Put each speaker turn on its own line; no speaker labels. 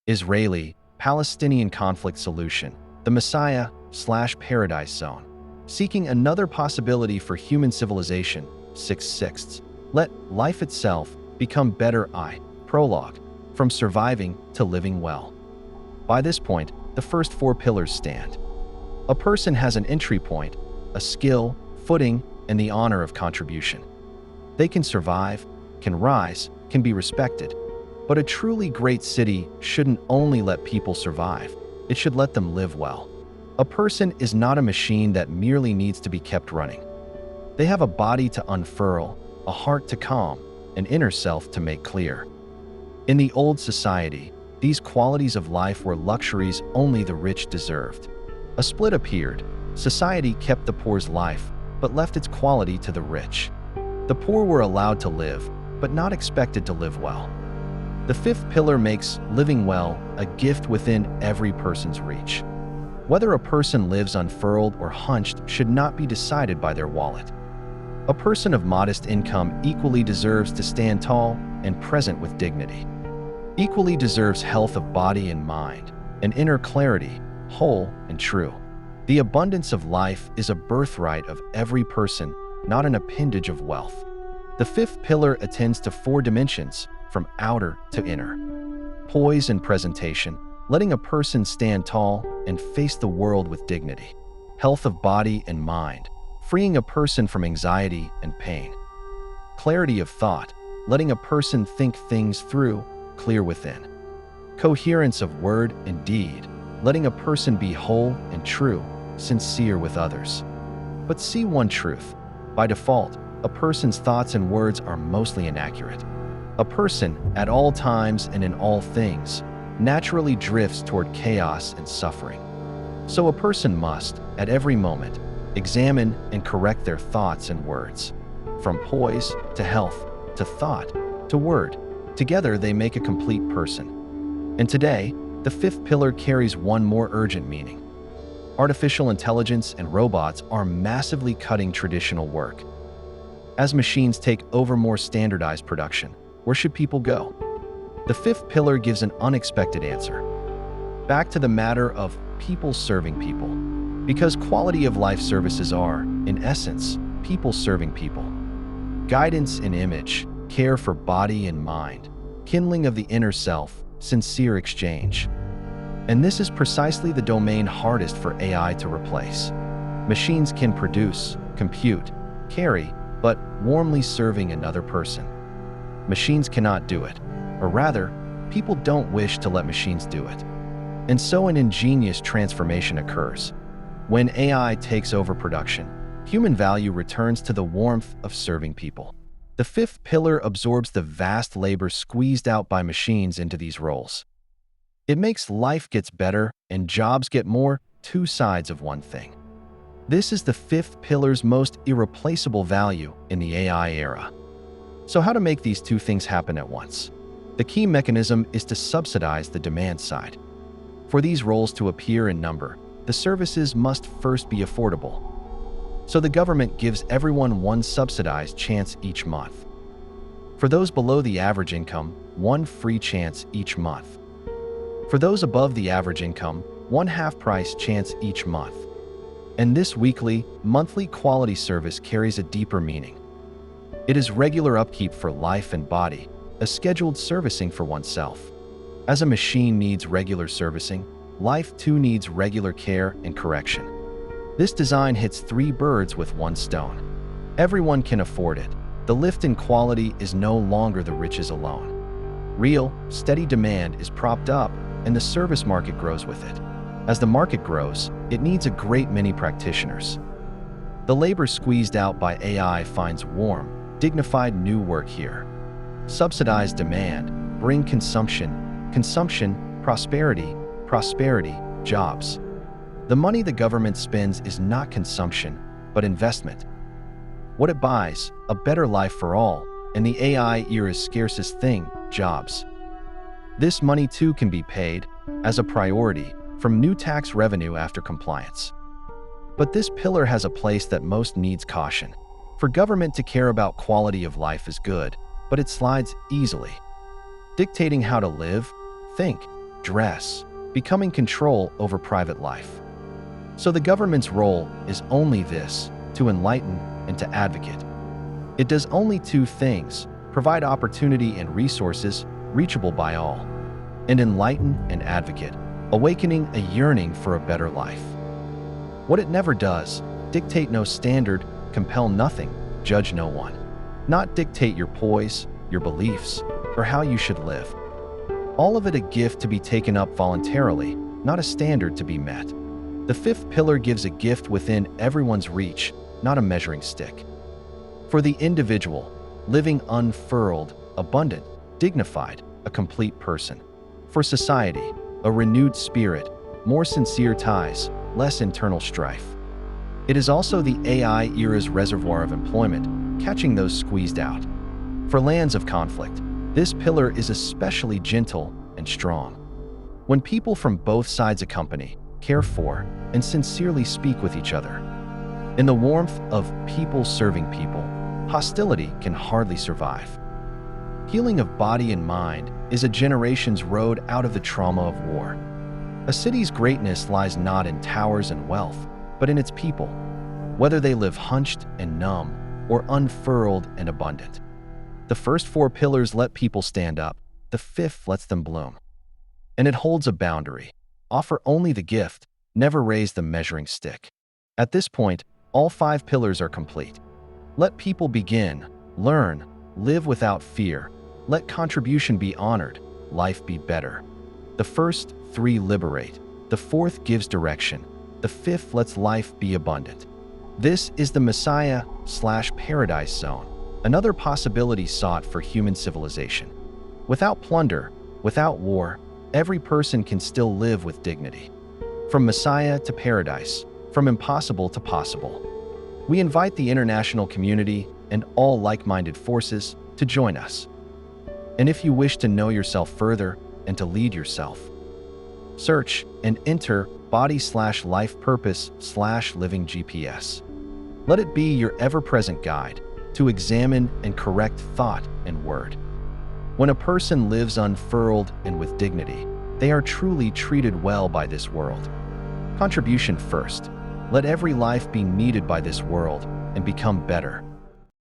Israeli, Palestinian conflict solution, the Messiah/Paradise Zone. Seeking another possibility for human civilization, 6/6. Let life itself become better. Prologue. From surviving to living well. By this point, the first four pillars stand. A person has an entry point, a skill, footing, and the honor of contribution. They can survive, can rise, can be respected. But a truly great city shouldn't only let people survive, it should let them live well. A person is not a machine that merely needs to be kept running. They have a body to unfurl, a heart to calm, an inner self to make clear. In the old society, these qualities of life were luxuries only the rich deserved. A split appeared. Society kept the poor's life, but left its quality to the rich. The poor were allowed to live, but not expected to live well. The fifth pillar makes living well a gift within every person's reach. Whether a person lives unfurled or hunched should not be decided by their wallet. A person of modest income equally deserves to stand tall and present with dignity. Equally deserves health of body and mind, and inner clarity, whole and true. The abundance of life is a birthright of every person, not an appendage of wealth. The fifth pillar attends to four dimensions, from outer to inner. Poise and presentation, letting a person stand tall and face the world with dignity. Health of body and mind, freeing a person from anxiety and pain. Clarity of thought, letting a person think things through, clear within. Coherence of word and deed, letting a person be whole and true, sincere with others. But see one truth. By default, a person's thoughts and words are mostly inaccurate. A person, at all times and in all things, naturally drifts toward chaos and suffering. So a person must, at every moment, examine and correct their thoughts and words. From poise to health, to thought, to word, together they make a complete person. And today, the fifth pillar carries one more urgent meaning. Artificial intelligence and robots are massively cutting traditional work. As machines take over more standardized production, where should people go? The fifth pillar gives an unexpected answer. Back to the matter of people serving people. Because quality of life services are, in essence, people serving people. Guidance in image, care for body and mind, kindling of the inner self, sincere exchange. And this is precisely the domain hardest for AI to replace. Machines can produce, compute, carry, but warmly serving another person. Machines cannot do it, or rather, people don't wish to let machines do it. And so an ingenious transformation occurs. When AI takes over production, human value returns to the warmth of serving people. The fifth pillar absorbs the vast labor squeezed out by machines into these roles. It makes life gets better and jobs get more, two sides of one thing. This is the fifth pillar's most irreplaceable value in the AI era. So how to make these two things happen at once? The key mechanism is to subsidize the demand side. For these roles to appear in number, the services must first be affordable. So the government gives everyone one subsidized chance each month. For those below the average income, one free chance each month. For those above the average income, one half-price chance each month. And this weekly, monthly quality service carries a deeper meaning. It is regular upkeep for life and body, a scheduled servicing for oneself. As a machine needs regular servicing, life too needs regular care and correction. This design hits three birds with one stone. Everyone can afford it. The lift in quality is no longer the riches alone. Real, steady demand is propped up, and the service market grows with it. As the market grows, it needs a great many practitioners. The labor squeezed out by AI finds warm, dignified new work here. Subsidized demand, bring consumption, consumption, prosperity, prosperity, jobs. The money the government spends is not consumption, but investment. What it buys, a better life for all, and the AI era's scarcest thing, jobs. This money too can be paid, as a priority, from new tax revenue after compliance. But this pillar has a place that most needs caution. For government to care about quality of life is good, but it slides easily. Dictating how to live, think, dress, becoming control over private life. So the government's role is only this, to enlighten and to advocate. It does only two things: provide opportunity and resources reachable by all, and enlighten and advocate, awakening a yearning for a better life. What it never does: dictate no standard, compel nothing, judge no one. Not dictate your poise, your beliefs, or how you should live. All of it a gift to be taken up voluntarily, not a standard to be met. The fifth pillar gives a gift within everyone's reach, not a measuring stick. For the individual, living unfurled, abundant, dignified, a complete person. For society, a renewed spirit, more sincere ties, less internal strife. It is also the AI era's reservoir of employment, catching those squeezed out. For lands of conflict, this pillar is especially gentle and strong. When people from both sides accompany, care for, and sincerely speak with each other. In the warmth of people serving people, hostility can hardly survive. Healing of body and mind is a generation's road out of the trauma of war. A city's greatness lies not in towers and wealth, but in its people, whether they live hunched and numb or unfurled and abundant. The first four pillars let people stand up, the fifth lets them bloom. And it holds a boundary: offer only the gift, never raise the measuring stick. At this point, all five pillars are complete. Let people begin, learn, live without fear. Let contribution be honored, life be better. The first three liberate, the fourth gives direction, the fifth lets life be abundant. This is the Messiah/Paradise Zone, another possibility sought for human civilization. Without plunder, without war, every person can still live with dignity. From Messiah to paradise, from impossible to possible. We invite the international community and all like-minded forces to join us. And if you wish to know yourself further and to lead yourself, search and enter body/life purpose/living GPS. Let it be your ever-present guide to examine and correct thought and word. When a person lives unfurled and with dignity, they are truly treated well by this world. Contribution first. Let every life be needed by this world and become better.